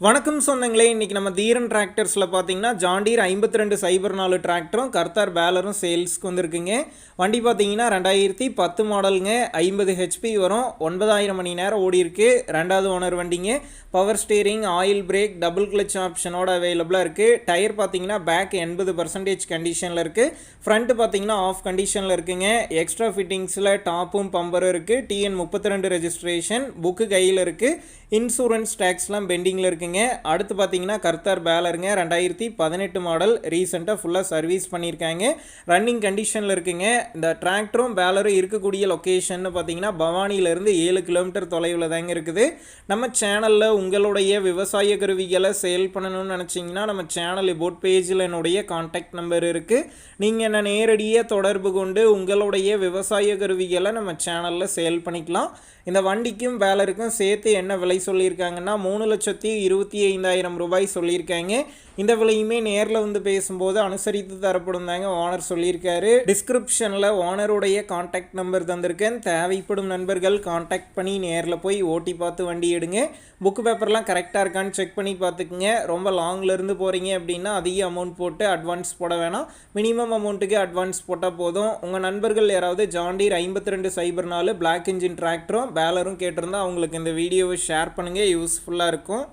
வணக்கம் சொந்தங்களே, இன்றைக்கி நம்ம தீரன் டிராக்டர்ஸில் பார்த்தீங்கன்னா ஜான் டீர் 5204 டிராக்டரும் கர்த்தார் பேலரும் சேல்ஸ்க்கு வந்திருக்குங்க. வண்டி பார்த்தீங்கன்னா 2010 மாடலுங்க, 50 ஹெச்பி வரும், 9000 மணி நேரம் ஓடி இருக்கு. ரெண்டாவது ஓனர் வண்டிங்க. Power steering, oil brake, double clutch ஆப்ஷனோட அவைலபிளாக இருக்குது. டயர் பார்த்தீங்கன்னா பேக் 80% கண்டிஷனில் இருக்குது. ஃப்ரண்ட் பார்த்தீங்கன்னா ஆஃப் கண்டிஷனில் இருக்குங்க. எக்ஸ்ட்ரா ஃபிட்டிங்ஸில் டாப்பும் பம்பரும் இருக்குது. TN 32 ரெஜிஸ்ட்ரேஷன் புக்கு கையில் இருக்குது. இன்சூரன்ஸ் டேக்ஸ்லாம் பெண்டிங்கில் இருக்குங்க. அடுத்து பார்த்தீங்கன்னா கர்த்தார் பேலருங்க, 2018 மாடல், ரீசெண்டாக ஃபுல்லாக சர்வீஸ் பண்ணியிருக்காங்க. ரன்னிங் கண்டிஷனில் இருக்குங்க. இந்த டிராக்டரும் பேலரும் இருக்கக்கூடிய லொக்கேஷன் பார்த்தீங்கன்னா பவானியிலேருந்து 7 கிலோமீட்டர் தொலைவில் தாங்க இருக்குது. நம்ம சேனலில் உங்களுடைய விவசாய கருவிகளை சேல் பண்ணணும்னு நினச்சிங்கன்னா நம்ம சேனல் போட் பேஜில் என்னுடைய கான்டாக்ட் நம்பர் இருக்குது. நீங்கள் என்ன நேரடியாக தொடர்பு கொண்டு உங்களுடைய விவசாய கருவிகளை நம்ம சேனலில் சேல் பண்ணிக்கலாம். இந்த வண்டிக்கும் பேலருக்கும் சேர்த்து என்ன விலை சொல்லியிருக்காங்கன்னா 3,25,000 ரூபாய் சொல்லியிருக்காங்க. இந்த விலையுமே நேரில் வந்து பேசும்போது அனுசரித்து தரப்படும் தாங்க ஓனர் சொல்லியிருக்காரு. டிஸ்கிரிப்ஷனில் ஓனருடைய கான்டாக்ட் நம்பர் தந்திருக்கேன். தேவைப்படும் நண்பர்கள் கான்டாக்ட் பண்ணி நேரில் போய் ஓட்டி பார்த்து வண்டி எடுங்க. புக்கு பேப்பர்லாம் கரெக்டாக இருக்கான்னு செக் பண்ணி பார்த்துக்குங்க. ரொம்ப லாங்லேருந்து போகிறீங்க அப்படின்னா அதிக அமௌண்ட் போட்டு அட்வான்ஸ் போட வேணாம். மினிமம் அமௌண்ட்டுக்கு அட்வான்ஸ் போட்டால் போதும். உங்கள் நண்பர்கள் யாராவது ஜான் டீர் 5204 பிளாக் இன்ஜின் டிராக்டரும் பேலரும் கேட்டிருந்தா அவங்களுக்கு இந்த வீடியோவை ஷேர் பண்ணுங்கள், யூஸ்ஃபுல்லாக இருக்கும்.